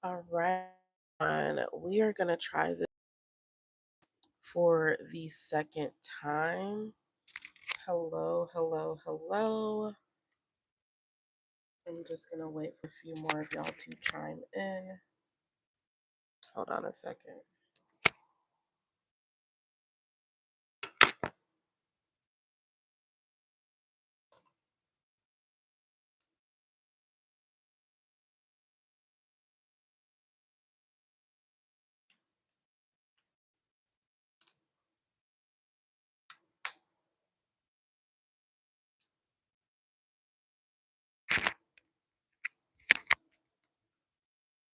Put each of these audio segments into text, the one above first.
All right, we are going to try this for the second time. Hello, hello, hello. I'm just going to wait for a few more of y'all to chime in. Hold on a second.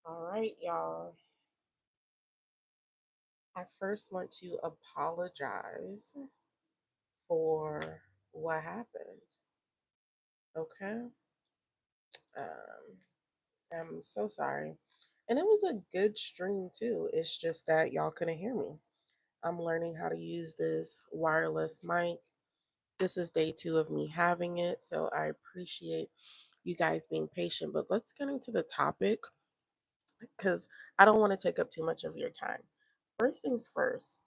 All right, y'all. I first want to apologize for what happened. Okay. Um, I'm so sorry. And it was a good stream too. It's just that y'all couldn't hear me. I'm learning how to use this wireless mic. This is day 2 of me having it, so I appreciate you guys being patient. But let's get into the topic because I don't want to take up too much of your time. First things first,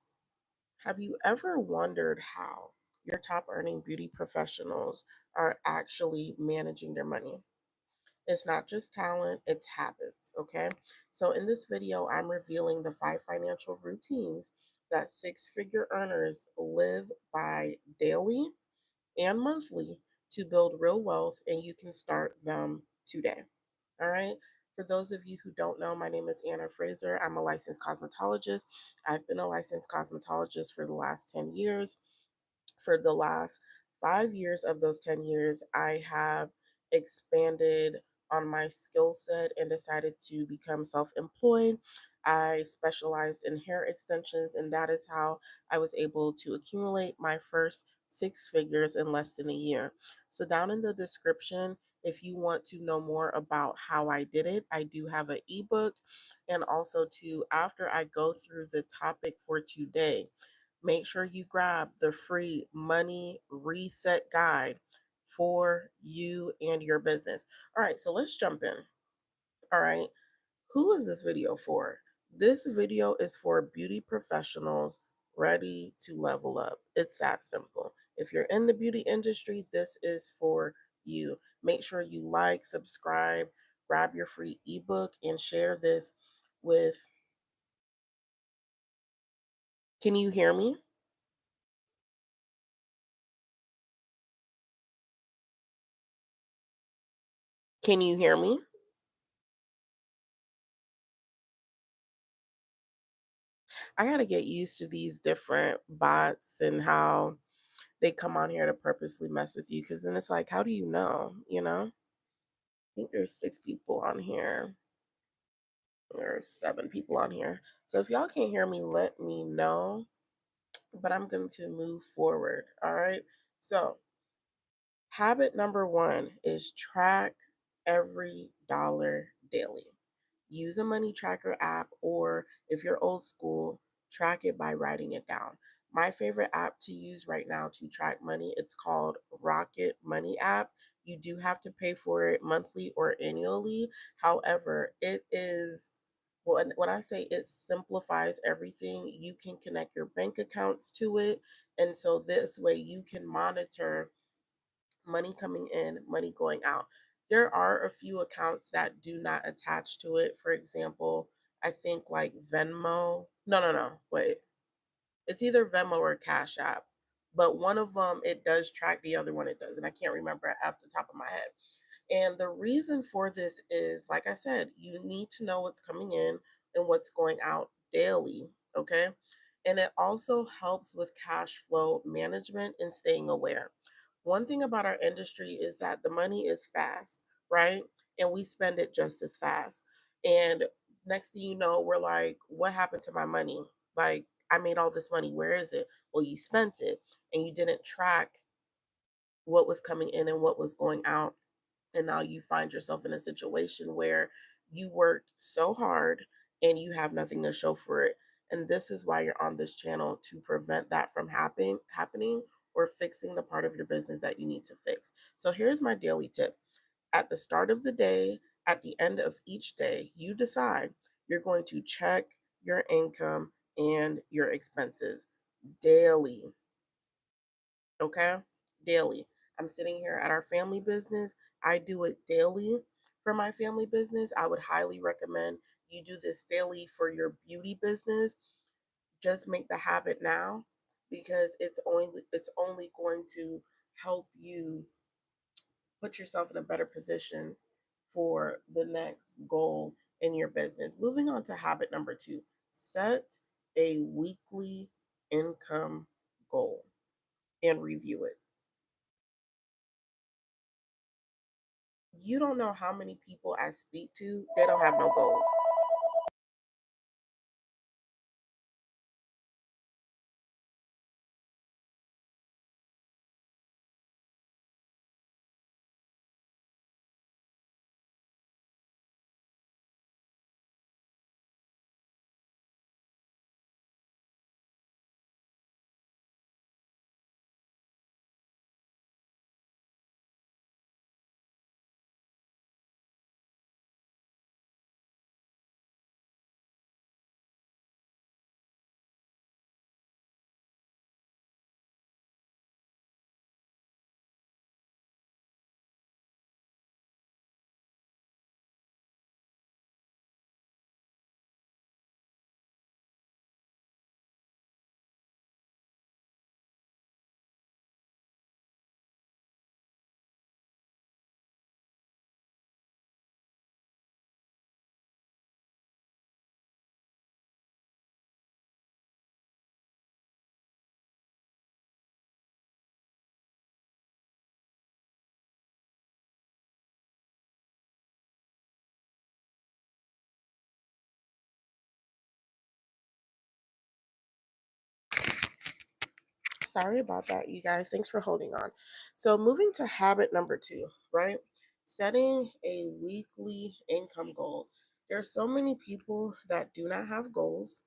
have you ever wondered how your top earning beauty professionals are actually managing their money? It's not just talent, it's habits, okay? So, in this video, I'm revealing the 5 financial routines that 6 figure earners live by daily and monthly to build real wealth, and you can start them today. All right. For those of you who don't know, my name is Anna Fraser. I'm a licensed cosmetologist. I've been a licensed cosmetologist for the last 10 years. For the last 5 years of those 10 years, I have expanded on my skill set and decided to become self employed. I specialized in hair extensions, and that is how I was able to accumulate my first 6 figures in less than a year. So, down in the description, if you want to know more about how I did it, I do have an ebook. And also, to after I go through the topic for today, make sure you grab the free money reset guide for you and your business. All right, so let's jump in. All right, who is this video for? This video is for beauty professionals ready to level up. It's that simple. If you're in the beauty industry, this is for you. Make sure you like, subscribe, grab your free ebook, and share this with. Can you hear me? Can you hear me? I got to get used to these different bots and how they come on here to purposely mess with you. Because then it's like, how do you know? I think there's 6 people on here. There's 7 people on here. So if y'all can't hear me, let me know. But I'm going to move forward. All right. So, habit number 1 is track every dollar daily. Use a money tracker app, or if you're old school, track it by writing it down. My favorite app to use right now to track money, it's called Rocket Money app. You do have to pay for it monthly or annually. However, it is, well, and when I say it simplifies everything, you can connect your bank accounts to it. And so this way you can monitor money coming in, money going out. There are a few accounts that do not attach to it. For example, I think like Venmo. No, no, no. Wait. It's either Venmo or Cash App. But one of them, it does track, the other one it does. And I can't remember it off the top of my head. And the reason for this is, like I said, you need to know what's coming in and what's going out daily. Okay. And it also helps with cash flow management and staying aware. One thing about our industry is that the money is fast, right? And we spend it just as fast. And next thing you know, we're like, what happened to my money? Like, I made all this money. Where is it? Well, you spent it and you didn't track what was coming in and what was going out, and now you find yourself in a situation where you worked so hard and you have nothing to show for it. And this is why you're on this channel, to prevent that from happening or fixing the part of your business that you need to fix. So here's my daily tip. At the start of the day, At the end of each day, you decide you're going to check your income and your expenses daily. Okay? Daily. I'm sitting here at our family business. I do it daily for my family business. I would highly recommend you do this daily for your beauty business. Just make the habit now because it's only going to help you put yourself in a better position for the next goal in your business. Moving on to habit number 2, set a weekly income goal and review it. You don't know how many people I speak to, they don't have no goals. Sorry about that, you guys. Thanks for holding on. So, moving to habit number 2, right? Setting a weekly income goal. There are so many people that do not have goals.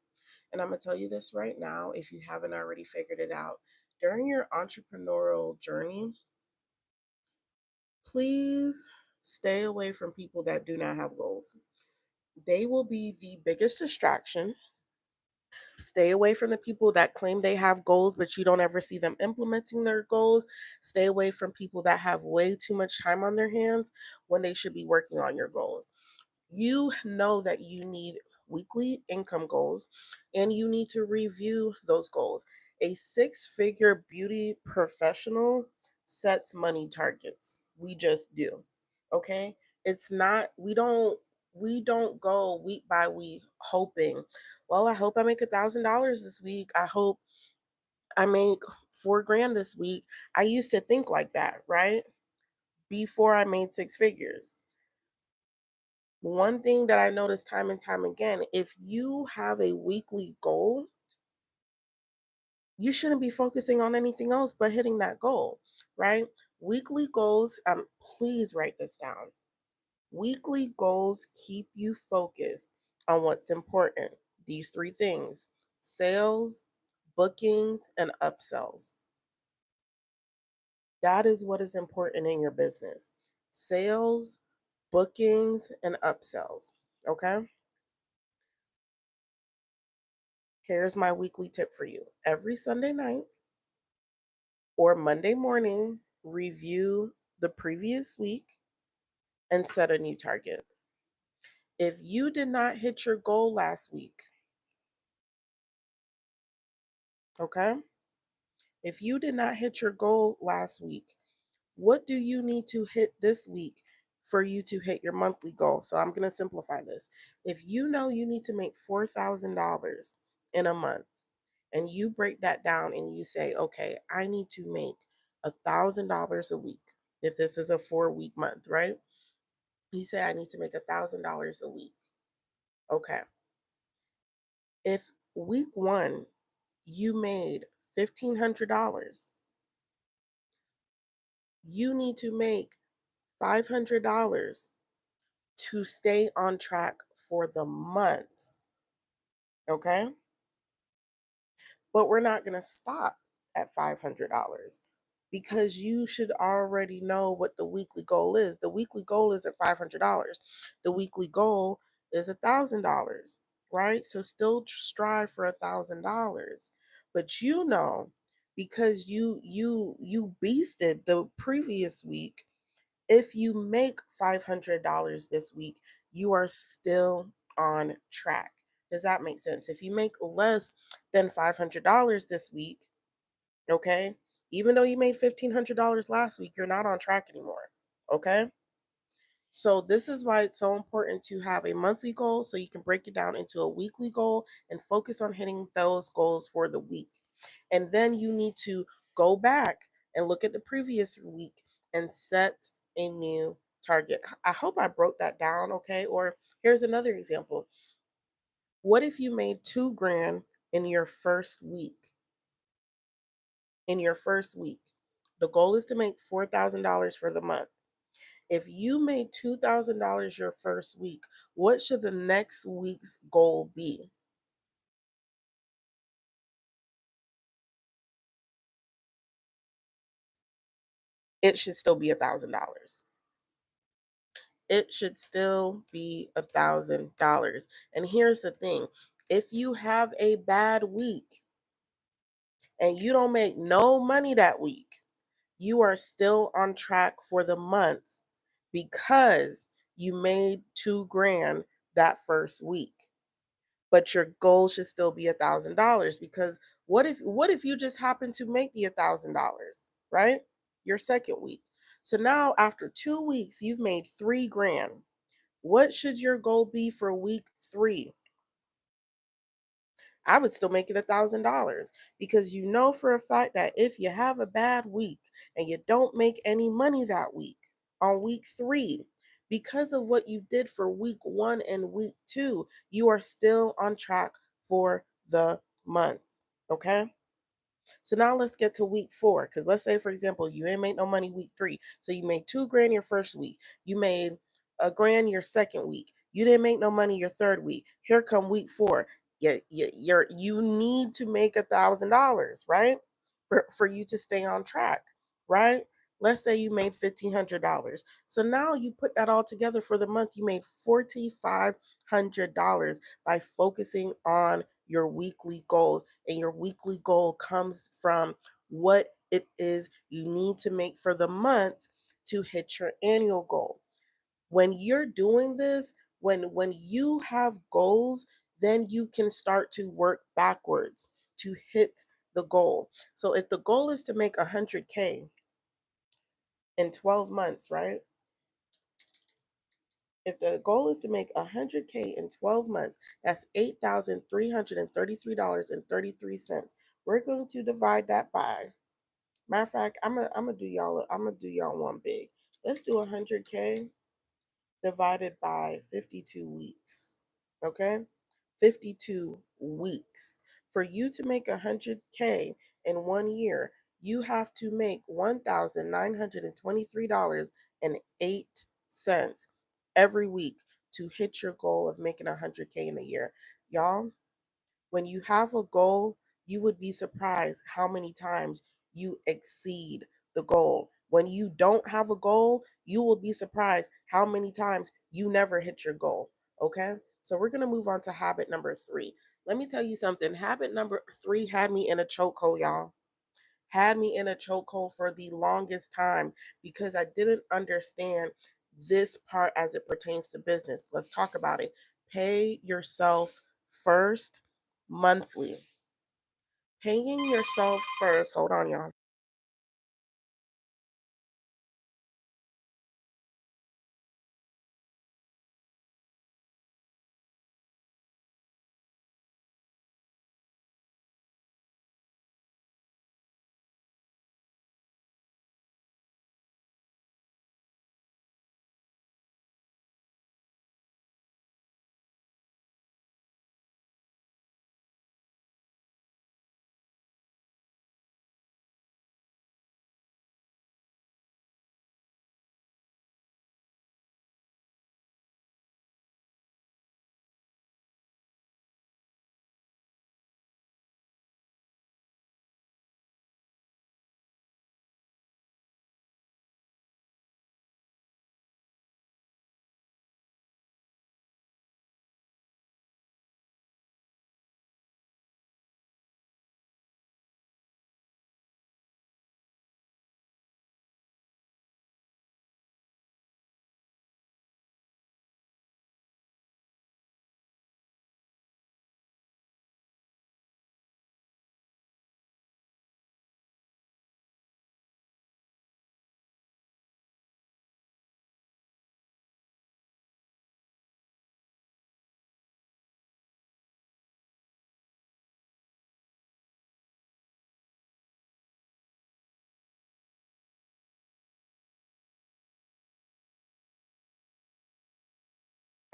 And I'm going to tell you this right now if you haven't already figured it out. During your entrepreneurial journey, please stay away from people that do not have goals. They will be the biggest distraction. Stay away from the people that claim they have goals, but you don't ever see them implementing their goals. Stay away from people that have way too much time on their hands when they should be working on your goals. You know that you need weekly income goals and you need to review those goals. A 6 figure beauty professional sets money targets. We just do. Okay? It's not we don't go week by week hoping, well, I hope I make $1,000 this week. I hope I make 4 grand this week. I used to think like that, right? Before I made 6 figures. One thing that I noticed time and time again, if you have a weekly goal, you shouldn't be focusing on anything else but hitting that goal, right? Weekly goals, please write this down. Weekly goals keep you focused on what's important. These 3 things: sales, bookings, and upsells. That is what is important in your business: sales, bookings, and upsells. Okay? Here's my weekly tip for you. Every Sunday night or Monday morning, review the previous week and set a new target. If you did not hit your goal last week, okay? If you did not hit your goal last week, what do you need to hit this week for you to hit your monthly goal? So I'm going to simplify this. If you know you need to make $4,000 in a month, and you break that down and you say, okay, I need to make $1,000 a week. If this is a 4 week month, right? You say, I need to make $1,000 a week. Okay. If week 1 you made $1,500, you need to make $500 to stay on track for the month. Okay. But we're not going to stop at $500. because you should already know what the weekly goal is. The weekly goal isn't $500. The weekly goal is $1,000, right? So still strive for $1,000. But you know, because you beasted the previous week, if you make $500 this week, you are still on track. Does that make sense? If you make less than $500 this week, okay, even though you made $1,500 last week, you're not on track anymore. Okay. So, this is why it's so important to have a monthly goal so you can break it down into a weekly goal and focus on hitting those goals for the week. And then you need to go back and look at the previous week and set a new target. I hope I broke that down. Okay. Or here's another example. What if you made 2 grand in your first week? In your first week, the goal is to make $4,000 for the month. If you made $2,000 your first week, what should the next week's goal be? It should still be $1,000. It should still be $1,000. And here's the thing, if you have a bad week and you don't make no money that week, you are still on track for the month because you made 2 grand that first week. But your goal should still be $1,000, because what if you just happen to make the $1,000, right? Your second week. So now after 2 weeks, you've made 3 grand. What should your goal be for week 3? I would still make it $1,000, because you know for a fact that if you have a bad week and you don't make any money that week, on week 3, because of what you did for week 1 and week 2, you are still on track for the month. Okay. So now let's get to week 4. Because let's say, for example, you ain't make no money week 3. So you made 2 grand your first week. You made a grand your second week. You didn't make no money your third week. Here come week 4. You need to make $1,000, right? For you to stay on track, right? Let's say you made $1,500. So now you put that all together for the month. You made $4,500 by focusing on your weekly goals. And your weekly goal comes from what it is you need to make for the month to hit your annual goal. When you're doing this, when you have goals, then you can start to work backwards to hit the goal. So if the goal is to make 100K in 12 months, right? If the goal is to make 100K in 12 months, that's $8,333.33. We're going to divide that by, matter of fact, I'm gonna do y'all one big. Let's do 100K divided by 52 weeks. Okay? 52 weeks. For you to make 100K in 1 year, you have to make $1,923.08 every week to hit your goal of making 100K in a year. Y'all, when you have a goal, you would be surprised how many times you exceed the goal. When you don't have a goal, you will be surprised how many times you never hit your goal. Okay? So we're going to move on to habit number 3. Let me tell you something. Habit number 3 had me in a chokehold, y'all. Had me in a chokehold for the longest time because I didn't understand this part as it pertains to business. Let's talk about it. Pay yourself first monthly. Paying yourself first. Hold on, y'all.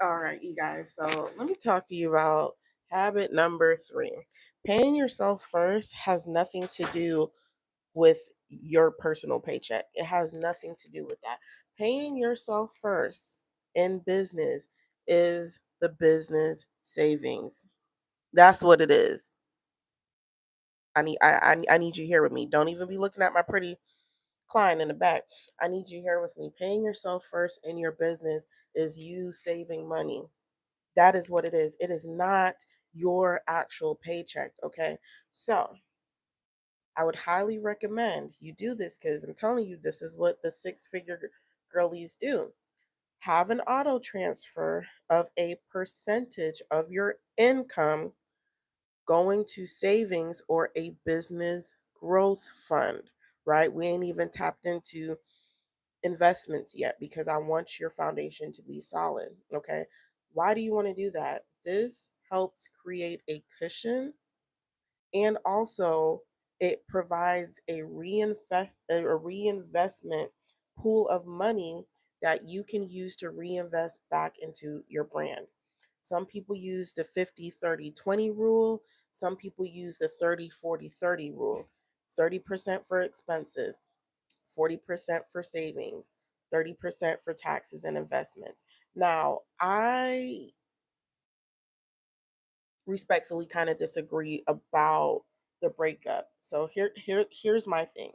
All right, you guys. So let me talk to you about habit number three. Paying yourself first has nothing to do with your personal paycheck. It has nothing to do with that. Paying yourself first in business is the business savings. That's what it is. I need you here with me. Don't even be looking at my pretty client in the back. I need you here with me. Paying yourself first in your business is you saving money. That is what it is. It is not your actual paycheck. Okay. So I would highly recommend you do this because I'm telling you, this is what the six-figure girlies do. Have an auto transfer of a percentage of your income going to savings or a business growth fund, right? We ain't even tapped into investments yet because I want your foundation to be solid. Okay. Why do you want to do that? This helps create a cushion, and also it provides a reinvestment pool of money that you can use to reinvest back into your brand. Some people use the 50-30-20 rule. Some people use the 30-40-30 rule. 30% for expenses, 40% for savings, 30% for taxes and investments. Now, I respectfully kind of disagree about the breakup. So here's my thing.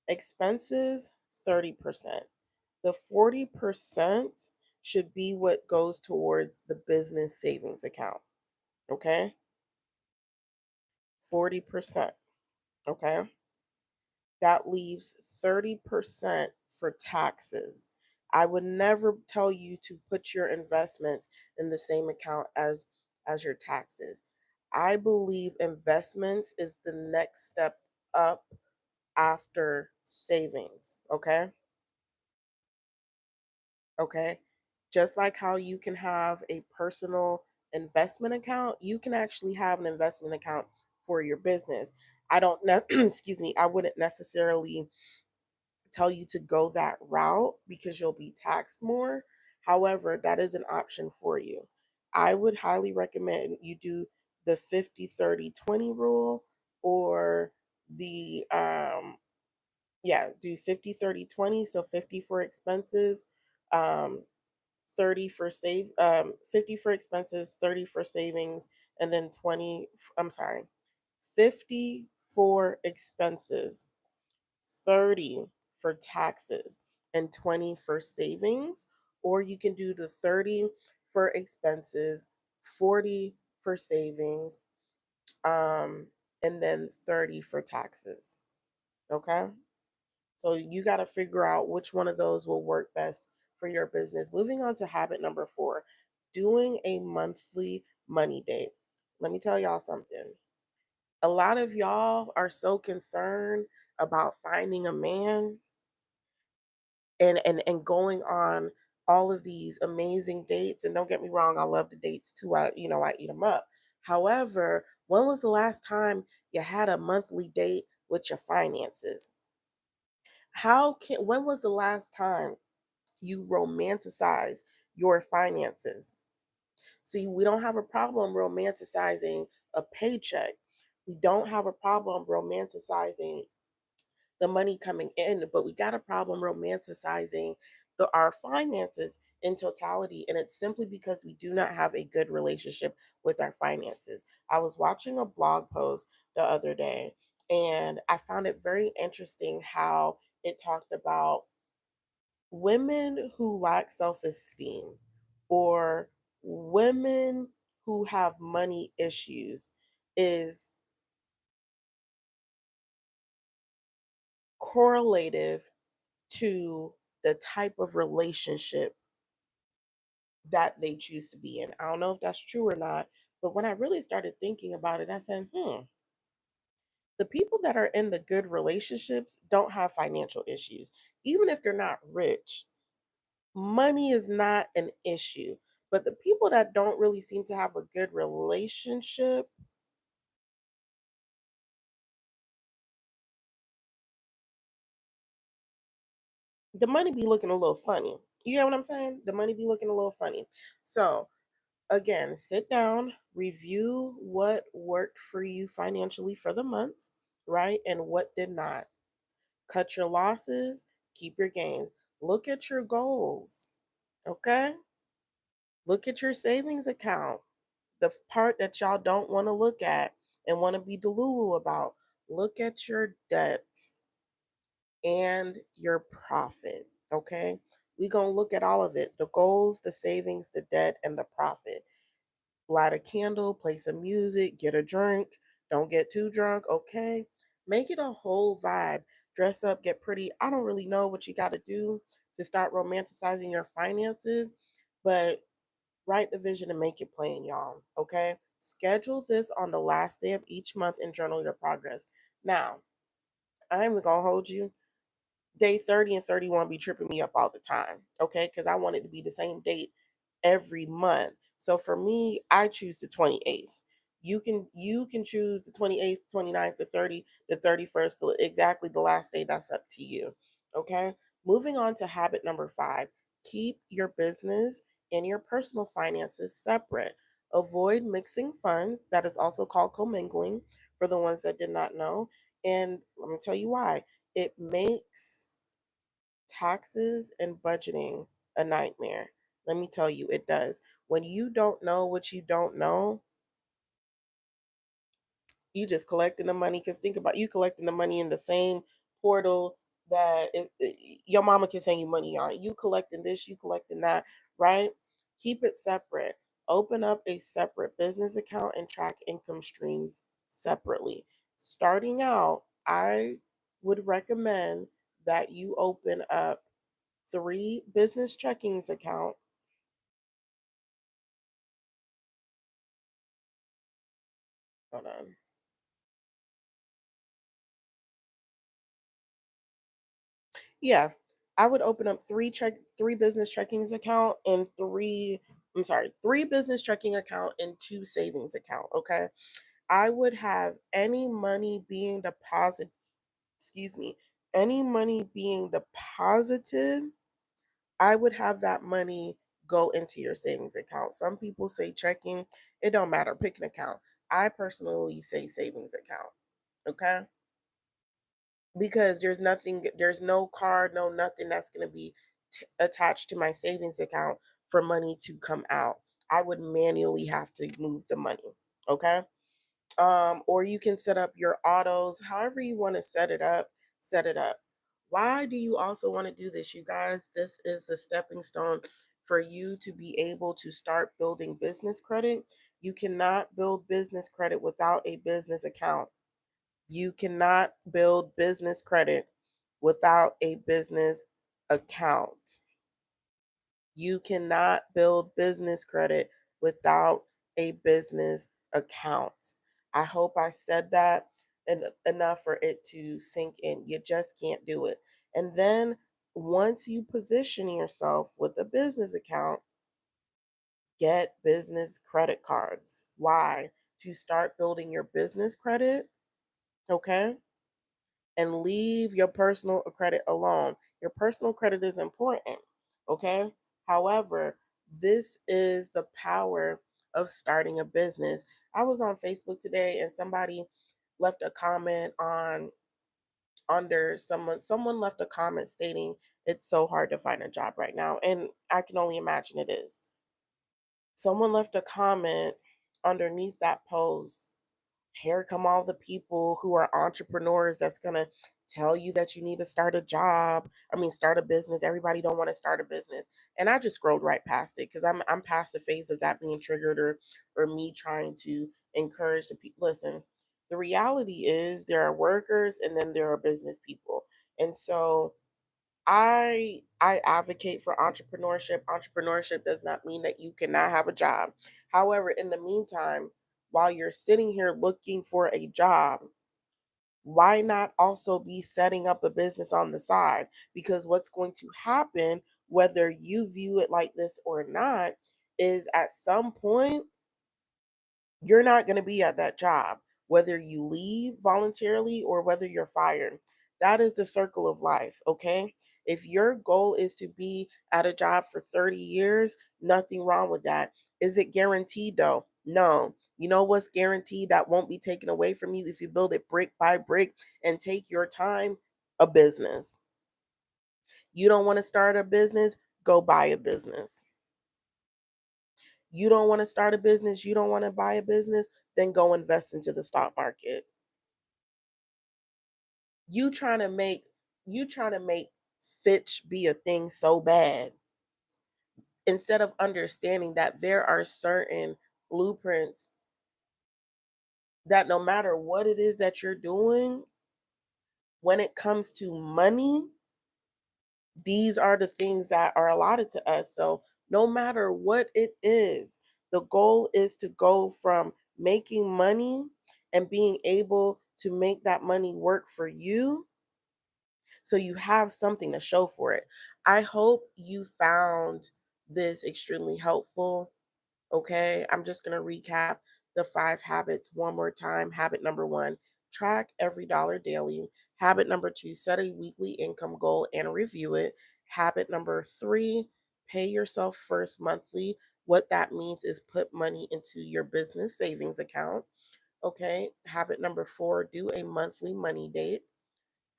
Expenses 30%. The 40% should be what goes towards the business savings account, okay? 40%, okay? That leaves 30% for taxes. I would never tell you to put your investments in the same account as your taxes. I believe investments is the next step up after savings, okay? Okay? Just like how you can have a personal investment account, you can actually have an investment account for your business. I don't know, excuse me, I wouldn't necessarily tell you to go that route because you'll be taxed more. However, that is an option for you. I would highly recommend you do the 50-30-20 rule, or the do 50-30-20. So 50 for expenses, 50 for expenses, 30 for savings, and then 50 for expenses, 30 for taxes, and 20 for savings. Or you can do the 30 for expenses, 40 for savings, and then 30 for taxes. Okay. So you got to figure out which one of those will work best for your business. Moving on to habit number four, doing a monthly money date. Let me tell y'all something. A lot of y'all are so concerned about finding a man and going on all of these amazing dates. And don't get me wrong, I love the dates too. I eat them up. However, when was the last time you had a monthly date with your finances? When was the last time you romanticize your finances? See, we don't have a problem romanticizing a paycheck. We don't have a problem romanticizing the money coming in, but we got a problem romanticizing our finances in totality. And it's simply because we do not have a good relationship with our finances. I was watching a blog post the other day, and I found it very interesting how it talked about women who lack self esteem, or women who have money issues, is correlative to the type of relationship that they choose to be in. I don't know if that's true or not, but when I really started thinking about it, I said, the people that are in the good relationships don't have financial issues. Even if they're not rich, money is not an issue. But the people that don't really seem to have a good relationship, the money be looking a little funny. You get what I'm saying? The money be looking a little funny. So again, sit down, review what worked for you financially for the month, right? And what did not. Cut your losses, keep your gains. Look at your goals, okay? Look at your savings account. The part that y'all don't want to look at and want to be delulu about. Look at your debt and your profit, okay? We're going to look at all of it, the goals, the savings, the debt, and the profit. Light a candle, play some music, get a drink. Don't get too drunk, okay? Make it a whole vibe. Dress up, get pretty. I don't really know what you got to do to start romanticizing your finances, but write the vision and make it plain, y'all, okay? Schedule this on the last day of each month and journal your progress. Now, I'm going to hold you day 30 and 31 be tripping me up all the time, okay? Because I want it to be the same date every month. So for me, I choose the 28th. You can choose the 28th, the 29th, the 30, the 31st, exactly the last day. That's up to you. Okay? Moving on to habit number 5. Keep your business and your personal finances separate. Avoid mixing funds. That is also called commingling for the ones that did not know. And let me tell you why. It makes taxes and budgeting a nightmare. Let me tell you, it does. When you don't know what you don't know, you just collecting the money. Because think about you collecting the money in the same portal that your mama can send you money on. You collecting this, you collecting that, right? Keep it separate. Open up a separate business account and track income streams separately. Starting out, I would recommend that you open up 3 business checkings account. Hold on. Yeah, I would open up 3 business checkings account and 3 business checking account and 2 savings account. Okay, I would have any money being deposited. Excuse me, any money being deposited. I would have that money go into your savings account. Some people say checking. It don't matter. Pick an account. I personally say savings account. Okay, because there's no card, no nothing that's going to be attached to my savings account for money to come out. I would manually have to move the money. Okay. Or you can set up your autos however you want to set it up. Why do you also want to do this, you guys? This is the stepping stone for you to be able to start building business credit. You cannot build business credit without a business account. You cannot build business credit without a business account. You cannot build business credit without a business account. I hope I said that enough for it to sink in. You just can't do it. And then once you position yourself with a business account, get business credit cards. Why? To start building your business credit, okay? And leave your personal credit alone. Your personal credit is important, okay? However, this is the power of starting a business. I was on Facebook today and somebody left a comment on under someone left a comment stating it's so hard to find a job right now, and I can only imagine it is. Someone left a comment underneath that post. Here come all the people who are entrepreneurs that's going to tell you that you need to start a job. I mean, start a business. Everybody don't want to start a business. And I just scrolled right past it because I'm past the phase of that being triggered or me trying to encourage the people. Listen, the reality is there are workers and then there are business people. And so I advocate for entrepreneurship. Entrepreneurship does not mean that you cannot have a job. However, in the meantime, while you're sitting here looking for a job, why not also be setting up a business on the side? Because what's going to happen, whether you view it like this or not, is at some point you're not going to be at that job, whether you leave voluntarily or whether you're fired. That is the circle of life, okay? If your goal is to be at a job for 30 years, nothing wrong with that. Is it guaranteed though? No. You know what's guaranteed that won't be taken away from you if you build it brick by brick and take your time? A business. You don't want to start a business? Go buy a business. You don't want to start a business? You don't want to buy a business? Then go invest into the stock market. You trying to make you trying to make Fitch be a thing so bad instead of understanding that there are certain blueprints that no matter what it is that you're doing, when it comes to money, these are the things that are allotted to us. So no matter what it is, the goal is to go from making money and being able to make that money work for you so you have something to show for it. I hope you found this extremely helpful. Okay, I'm just going to recap the 5 habits one more time. Habit number 1, track every dollar daily. Habit number 2, set a weekly income goal and review it. Habit number 3, pay yourself first monthly. What that means is put money into your business savings account. Okay, habit number 4, do a monthly money date.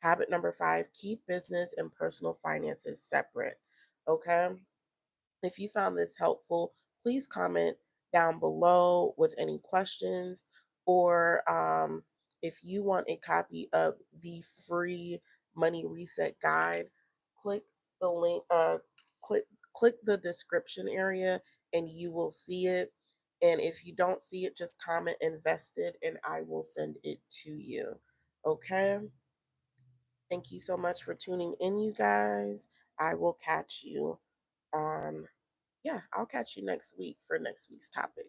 Habit number 5, keep business and personal finances separate. Okay. If you found this helpful, please comment down below with any questions, or if you want a copy of the free money reset guide, click the link, click the description area and you will see it. And if you don't see it, just comment invested and I will send it to you. Okay. Thank you so much for tuning in, you guys. I will catch you on, yeah, I'll catch you next week for next week's topic.